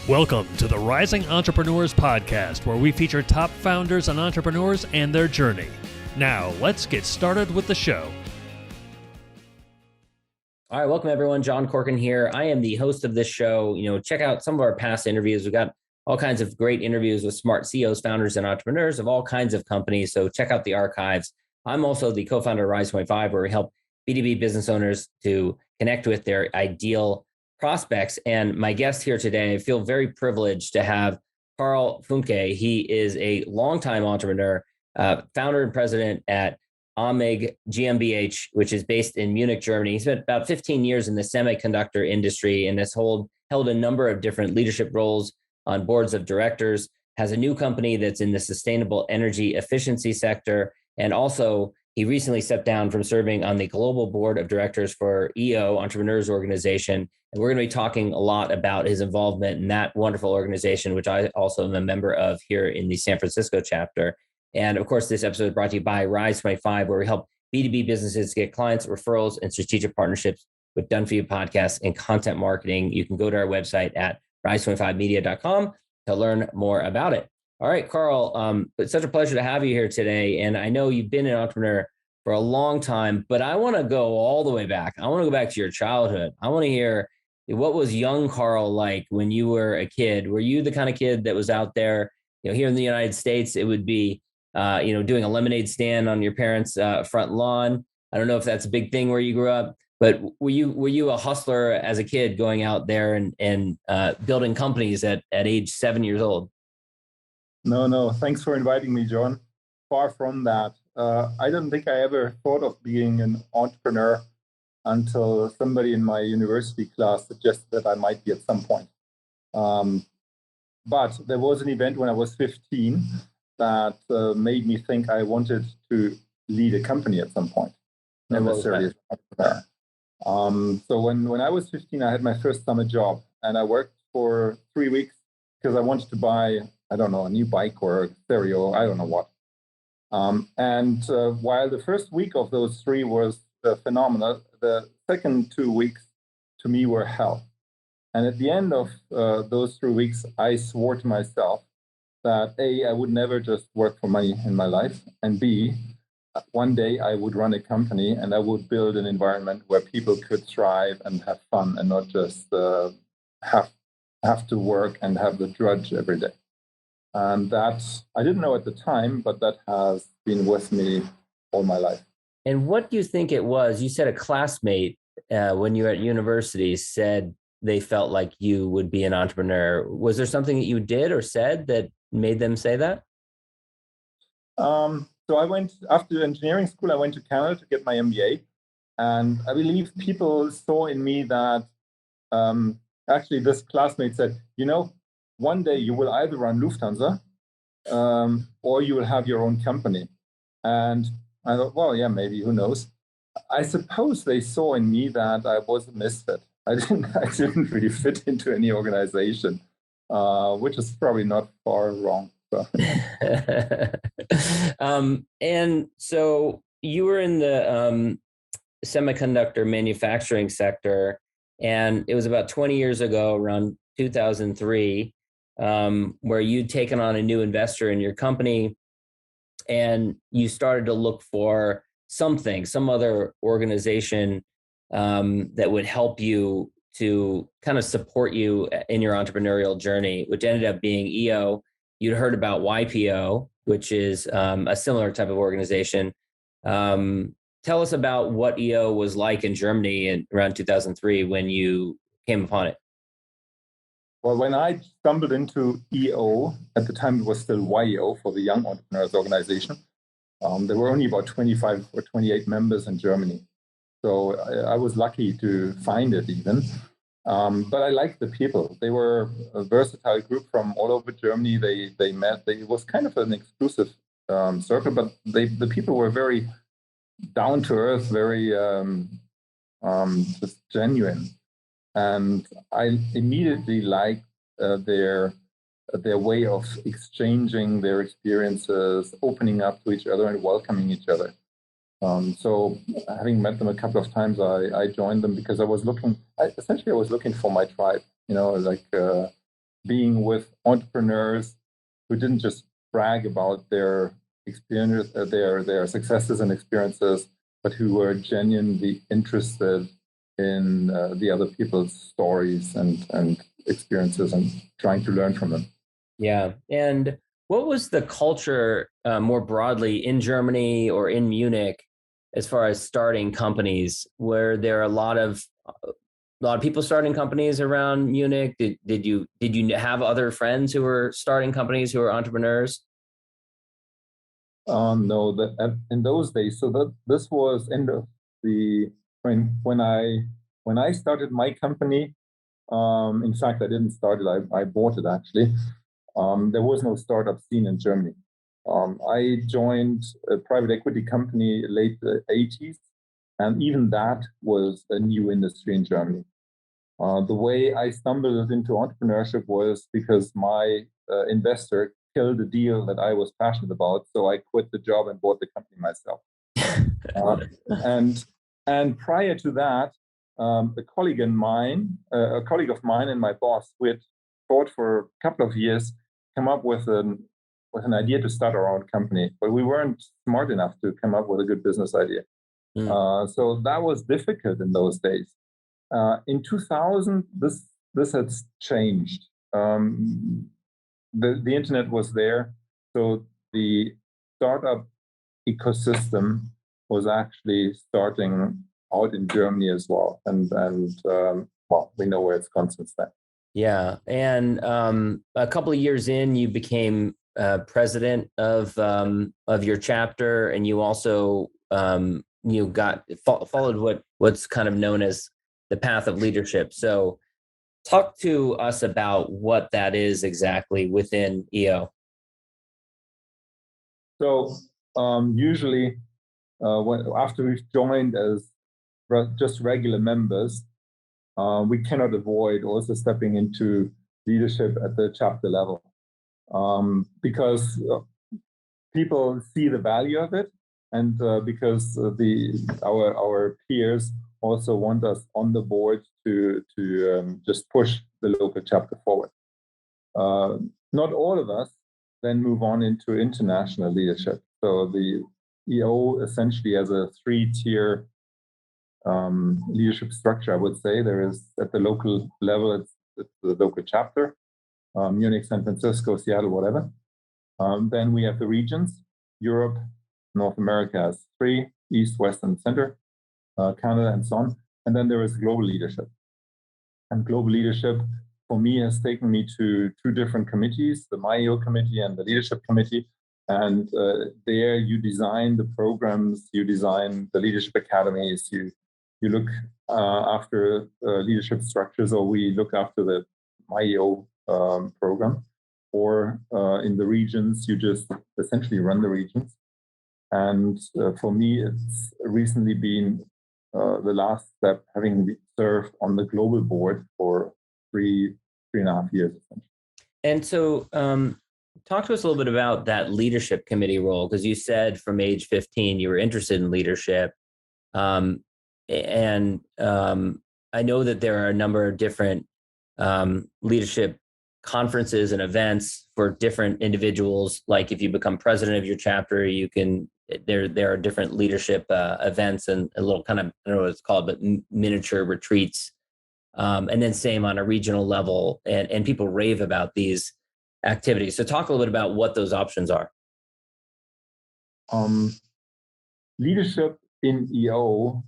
Welcome to the Rising Entrepreneurs Podcast, where we feature top founders and entrepreneurs and their journey. Now, let's get started with the show. All right, welcome everyone. John Corkin here. I am the host of this show. Check out some of our past interviews. We've got all kinds of great interviews with smart CEOs, founders, and entrepreneurs of all kinds of companies. So check out the archives. I'm also the co-founder of Rise 25, where we help B2B business owners to connect with their ideal prospects. And my guest here today, I feel very privileged to have Karl Funke. He is a longtime entrepreneur, founder and president at Amig, GmbH, which is based in Munich, Germany. He spent about 15 years in the semiconductor industry and has held a number of different leadership roles on boards of directors, has a new company that's in the sustainable energy efficiency sector, and also he recently stepped down from serving on the global board of directors for EO, Entrepreneurs Organization. And we're going to be talking a lot about his involvement in that wonderful organization, which I also am a member of here in the San Francisco chapter. And of course, this episode is brought to you by Rise 25, where we help B2B businesses get clients, referrals, and strategic partnerships with Done For You podcasts and content marketing. You can go to our website at rise25media.com to learn more about it. All right, Karl, it's such a pleasure to have you here today. And I know you've been an entrepreneur for a long time, but I want to go all the way back. I want to go back to your childhood. I want to hear, what was young Karl like when you were a kid? Were you the kind of kid that was out there, here in the United States, it would be, doing a lemonade stand on your parents' front lawn. I don't know if that's a big thing where you grew up, but were you a hustler as a kid going out there and building companies at age 7 years old? No. Thanks for inviting me, John. Far from that. I don't think I ever thought of being an entrepreneur until somebody in my university class suggested that I might be at some point. But there was an event when I was 15 that made me think I wanted to lead a company at some point. Never serious entrepreneur. So when I was 15, I had my first summer job, and I worked for 3 weeks because I wanted to buy, I don't know, a new bike or a stereo, I don't know what. While the first week of those 3 was phenomenal, the second 2 weeks to me were hell. And at the end of those 3 weeks, I swore to myself that A, I would never just work for money in my life, and B, one day I would run a company and I would build an environment where people could thrive and have fun and not just have to work and have the drudge every day. And that, I didn't know at the time, but that has been with me all my life. And what do you think it was? You said a classmate when you were at university said they felt like you would be an entrepreneur. Was there something that you did or said that made them say that? So I went, after engineering school, I went to Canada to get my MBA. And I believe people saw in me that, actually this classmate said, one day you will either run Lufthansa or you will have your own company. And I thought, well, yeah, maybe, who knows? I suppose they saw in me that I was a misfit. I didn't really fit into any organization, which is probably not far wrong. So. And so you were in the semiconductor manufacturing sector, and it was about 20 years ago, around 2003, where you'd taken on a new investor in your company, and you started to look for some other organization that would help you to kind of support you in your entrepreneurial journey, which ended up being EO. You'd heard about YPO, which is a similar type of organization. Tell us about what EO was like in Germany in around 2003 when you came upon it. Well, when I stumbled into EO, at the time it was still YEO for the Young Entrepreneurs Organization, there were only about 25 or 28 members in Germany. So I was lucky to find it even. But I liked the people. They were a versatile group from all over Germany. They met. It was kind of an exclusive circle, but the people were very down to earth, very just genuine. And I immediately liked their way of exchanging their experiences, opening up to each other and welcoming each other. So having met them a couple of times, I joined them because I was looking for my tribe, being with entrepreneurs who didn't just brag about their experience, their successes and experiences, but who were genuinely interested in the other people's stories and experiences and trying to learn from them. Yeah. And what was the culture more broadly in Germany or in Munich as far as starting companies? Were there a lot of people starting companies around Munich? Did you have other friends who were starting companies who were entrepreneurs? No, that in those days. So that this was in the when I started my company. In fact, I didn't start it. I bought it actually. There was no startup scene in Germany. I joined a private equity company late 80s, and even that was a new industry in Germany. The way I stumbled into entrepreneurship was because my investor killed a deal that I was passionate about, so I quit the job and bought the company myself. And prior to that, a colleague of mine and my boss, we had fought for a couple of years, come up with an idea to start our own company, but we weren't smart enough to come up with a good business idea. So that was difficult in those days. In 2000, this had changed. The internet was there, so the startup ecosystem was actually starting out in Germany as well, and well, we know where it's gone since then. Yeah, and a couple of years in, you became president of your chapter, and you also followed what's kind of known as the path of leadership. So, talk to us about what that is exactly within EO. So, usually, after we've joined as just regular members, we cannot avoid also stepping into leadership at the chapter level, because people see the value of it, and because our peers also want us on the board to just push the local chapter forward. Not all of us then move on into international leadership. So the EO essentially has a three-tier leadership structure, I would say. There is at the local level, it's the local chapter, Munich, San Francisco, Seattle, whatever. Then we have the regions, Europe, North America has three, East, West, and Center, Canada, and so on. And then there is global leadership. And global leadership, for me, has taken me to two different committees, the MyEO committee and the leadership committee. And there you design the programs, you design the leadership academies, you look after leadership structures, or we look after the MyEO program. Or in the regions, you just essentially run the regions. And for me, it's recently been the last step, having served on the global board for three and a half years. And so, talk to us a little bit about that leadership committee role, because you said from age 15 you were interested in leadership. I know that there are a number of different leadership conferences and events for different individuals. Like if you become president of your chapter, you can, there are different leadership events and a little kind of, I don't know what it's called, but miniature retreats. And then same on a regional level, and people rave about these activities. So talk a little bit about what those options are. Leadership in EO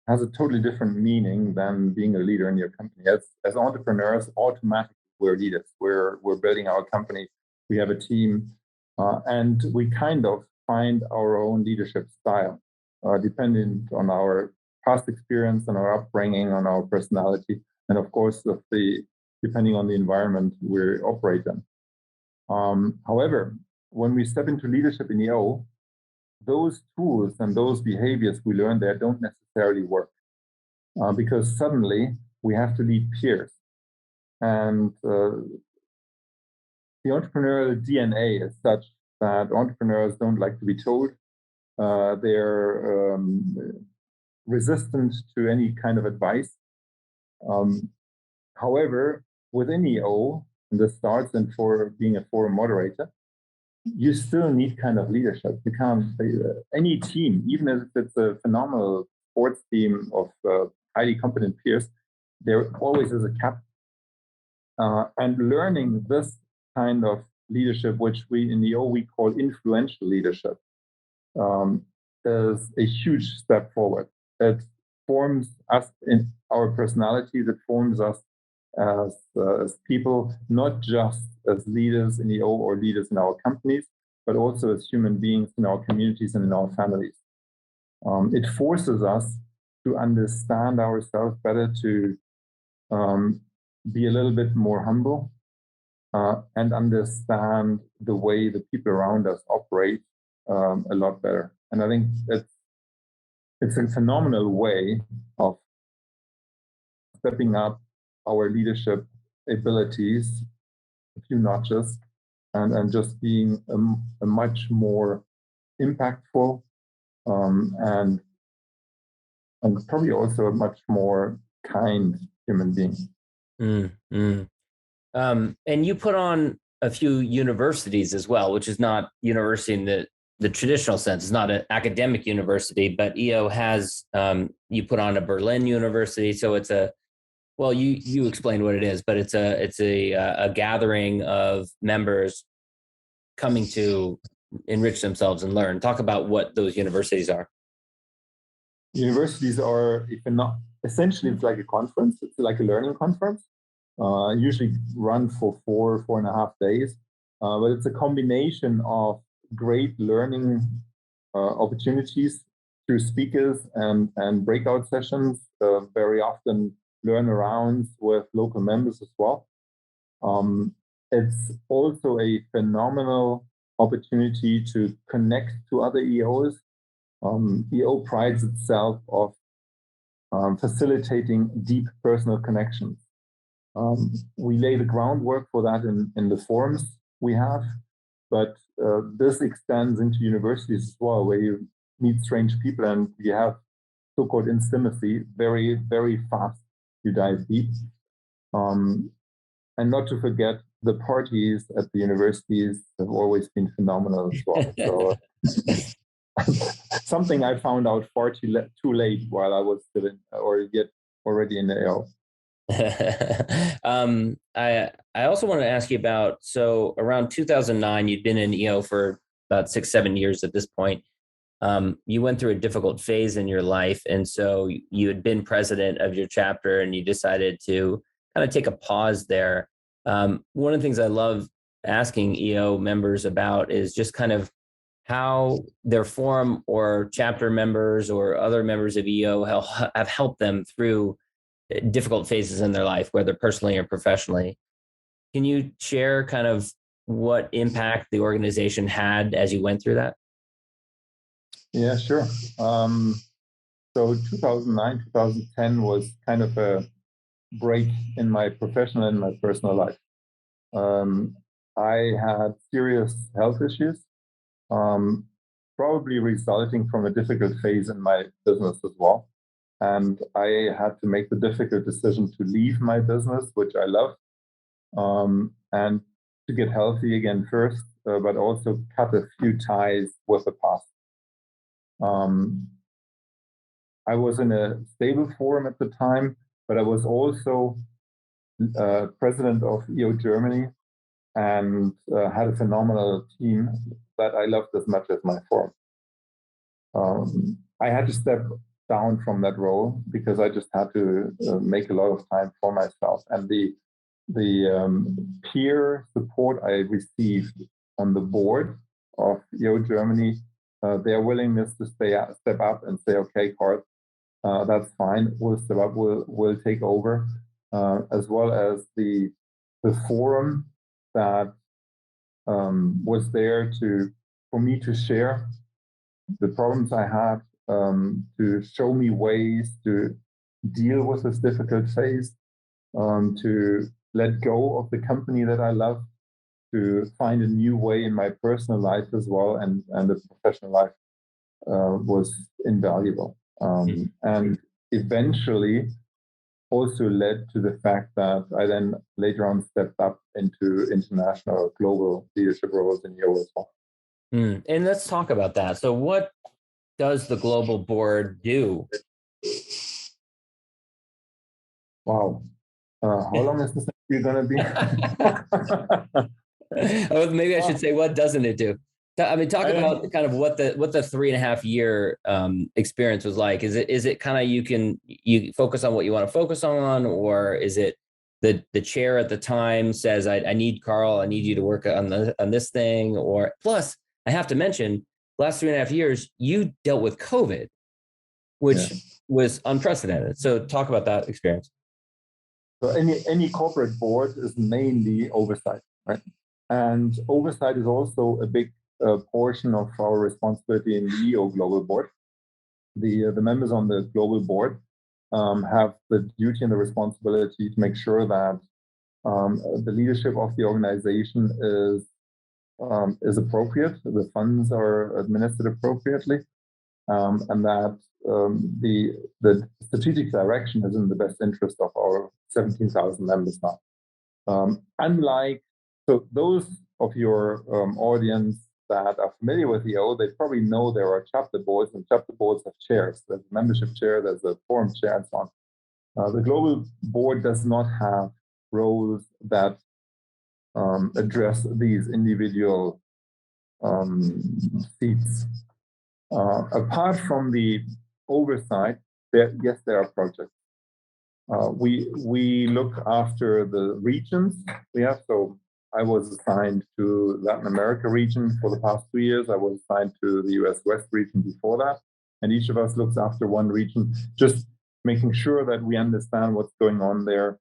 has a totally different meaning than being a leader in your company. As entrepreneurs, automatically we're leaders. We're building our company. We have a team, and we kind of find our own leadership style, depending on our past experience, on our upbringing, on our personality, and of course, depending on the environment we operate in. However, when we step into leadership in EO, those tools and those behaviors we learn there don't necessarily work, because suddenly we have to lead peers. And the entrepreneurial DNA is such that entrepreneurs don't like to be told. They're resistant to any kind of advice. However, within EO, and this starts in for being a forum moderator, you still need kind of leadership. You can't, any team, even if it's a phenomenal sports team of highly competent peers, there always is a captain. And learning this kind of leadership, which we in the O we call influential leadership, is a huge step forward. It forms us in our personalities, it forms us as people, not just as leaders in the O or leaders in our companies, but also as human beings in our communities and in our families. It forces us to understand ourselves better, to be a little bit more humble, and understand the way the people around us operate a lot better. And I think it's a phenomenal way of stepping up our leadership abilities, a few notches, and just being a much more impactful and probably also a much more kind human being. And you put on a few universities as well, which is not university in the traditional sense. It's not an academic university, but EO has, you put on a Berlin university. So it's well, you explained what it is, but it's a gathering of members coming to enrich themselves and learn. Talk about what those universities are. Universities are, essentially, it's like a conference. It's like a learning conference. Usually run for 4.5 days, but it's a combination of great learning opportunities through speakers and breakout sessions, very often learn-arounds with local members as well. It's also a phenomenal opportunity to connect to other EOs. EO prides itself of facilitating deep personal connections. We lay the groundwork for that in the forums we have, but this extends into universities as well, where you meet strange people and you have so-called intimacy very, very fast. You dive deep. And not to forget, the parties at the universities have always been phenomenal as well. So something I found out far too late while I was still already in the AO. I also want to ask you about, so around 2009, you'd been in EO for about 6-7 years at this point. You went through a difficult phase in your life, and so you had been president of your chapter, and you decided to kind of take a pause there. One of the things I love asking EO members about is just kind of how their forum or chapter members or other members of EO have helped them through difficult phases in their life, whether personally or professionally. Can you share kind of what impact the organization had as you went through that? Yeah, sure. So 2009, 2010 was kind of a break in my professional and my personal life. I had serious health issues, probably resulting from a difficult phase in my business as well. And I had to make the difficult decision to leave my business, which I love, and to get healthy again first, but also cut a few ties with the past. I was in a stable forum at the time, but I was also president of EO Germany and had a phenomenal team that I loved as much as my forum. I had to step down from that role because I just had to make a lot of time for myself. And the peer support I received on the board of EO Germany, their willingness to step up and say, okay, Karl, that's fine, we'll step up, we'll take over, as well as the forum that was there for me to share the problems I had, to show me ways to deal with this difficult phase, to let go of the company that I love, to find a new way in my personal life as well, and the professional life was invaluable. And eventually, also led to the fact that I then later on stepped up into international global leadership roles in EO as well. And let's talk about that. So what does the global board do? Wow. How long is this interview going to be? Oh, maybe I should say, what doesn't it do? I mean, talk about kind of what the 3.5 year experience was like. Is it kind of you focus on what you want to focus on, or is it the chair at the time says, I need Karl, I need you to work on this thing? Or plus, I have to mention, last 3.5 years you dealt with COVID, which was unprecedented. So talk about that experience. So any corporate board is mainly oversight, right? And oversight is also a big portion of our responsibility in the EO Global Board. The members on the Global Board have the duty and the responsibility to make sure that the leadership of the organization is appropriate, the funds are administered appropriately, and that the strategic direction is in the best interest of our 17,000 members now. So those of your audience that are familiar with EO, they probably know there are chapter boards, and chapter boards have chairs. There's a membership chair, there's a forum chair, and so on. The global board does not have roles that address these individual seats. Apart from the oversight, there are projects. We look after the regions we have. So I was assigned to Latin America region for the past 2 years. I was assigned to the US West region before that. And each of us looks after one region, just making sure that we understand what's going on there.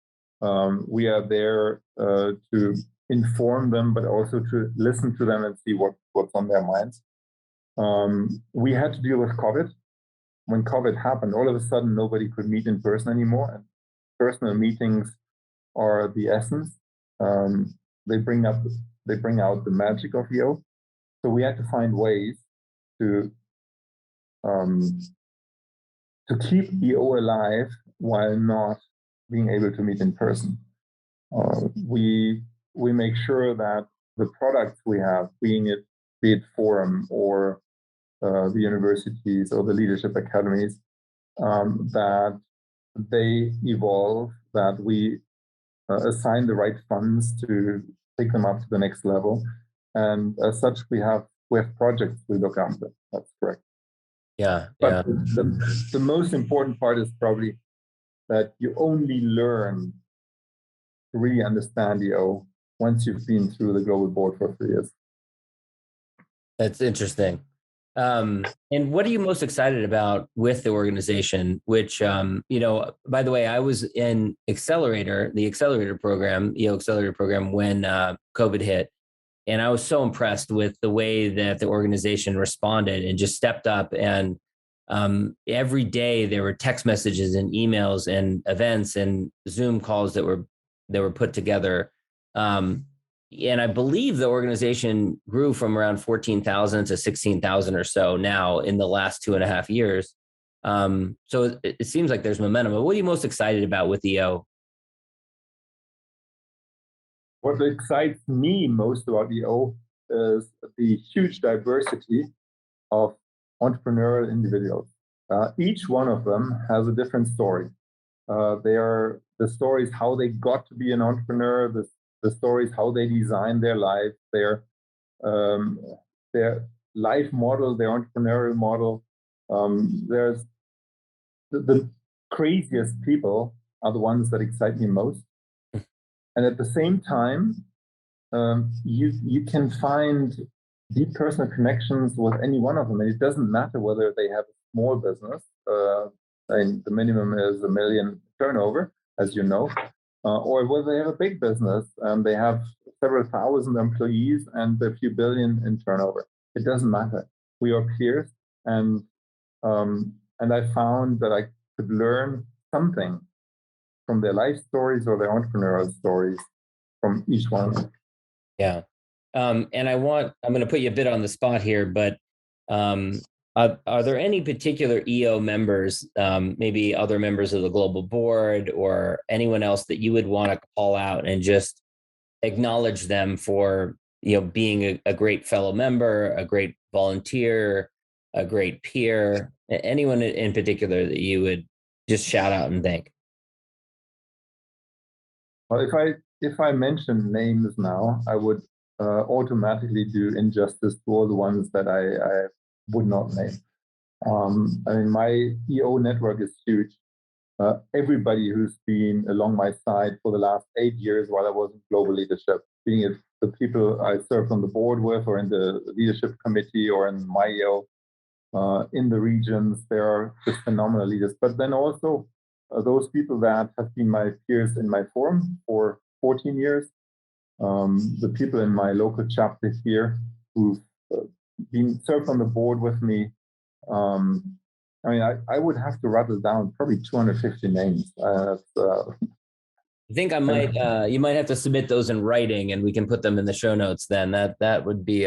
We are there to inform them, but also to listen to them and see what's on their minds. We had to deal with COVID. When COVID happened, all of a sudden, nobody could meet in person anymore. And personal meetings are the essence. They bring out the magic of EO. So we had to find ways to keep EO alive while not being able to meet in person. We make sure that the products we have, be it forum or the universities or the leadership academies, that they evolve, that we assign the right funds to take them up to the next level. And as such, we have projects we look after. That's correct. Yeah. But the most important part is probably that you only learn to really understand EO once you've been through the global board for 3 years. That's interesting. And what are you most excited about with the organization? Which, by the way, I was in the accelerator program, EO accelerator program, when COVID hit. And I was so impressed with the way that the organization responded and just stepped up. And every day there were text messages and emails and events and Zoom calls that were put together. And I believe the organization grew from around 14,000 to 16,000 or so now in the last 2.5 years. So it seems like there's momentum. But what are you most excited about with EO? What excites me most about EO is the huge diversity of entrepreneurial individuals. Each one of them has a different story. They are the stories how they got to be an entrepreneur, the stories how they design their life, their life model, their entrepreneurial model. There's the craziest people are the ones that excite me most. And at the same time, you can find deep personal connections with any one of them. And it doesn't matter whether they have a small business, and the minimum is 1 million turnover, as you know, or whether they have a big business and they have several thousand employees and a few billion in turnover. It doesn't matter. We are peers, and I found that I could learn something from their life stories or their entrepreneurial stories from each one. Yeah. And I'm going to put you a bit on the spot here, but Are there any particular EO members, maybe other members of the global board or anyone else that you would want to call out and just acknowledge them for, being a great fellow member, a great volunteer, a great peer, anyone in particular that you would just shout out and thank? Well, if I mention names now, I would automatically do injustice to all the ones that I would not name. I mean, my EO network is huge. Everybody who's been along my side for the last 8 years while I was in global leadership, being it the people I served on the board with or in the leadership committee or in my EO, in the regions, they are just phenomenal leaders. But then also those people that have been my peers in my forum for 14 years, the people in my local chapter here who've been served on the board with me. I mean, I would have to rattle down probably 250 names. I think I might. You might have to submit those in writing, and we can put them in the show notes. Then that would be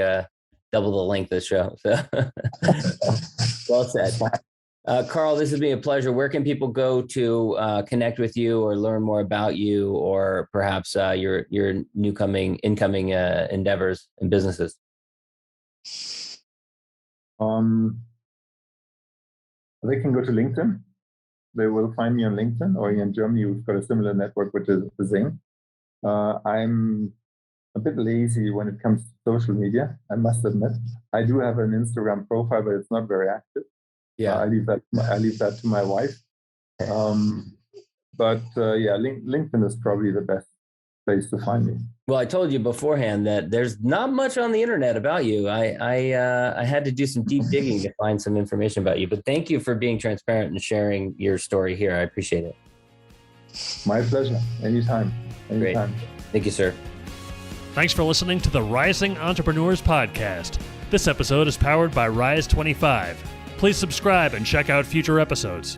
double the length of the show. So, well said, Karl. This has been a pleasure. Where can people go to connect with you or learn more about you, or perhaps your incoming endeavors and businesses? They can go to LinkedIn. They will find me on LinkedIn, or in Germany, we've got a similar network, which is Zing. I'm a bit lazy when it comes to social media, I must admit. I do have an Instagram profile, but it's not very active. Yeah, I leave that to my wife. But LinkedIn is probably the best place to find me. Well, I told you beforehand that there's not much on the internet about you. I had to do some deep digging to find some information about you. But thank you for being transparent and sharing your story here. I appreciate it. My pleasure. Anytime. Great. Thank you, sir. Thanks for listening to the Rising Entrepreneurs Podcast. This episode is powered by Rise 25. Please subscribe and check out future episodes.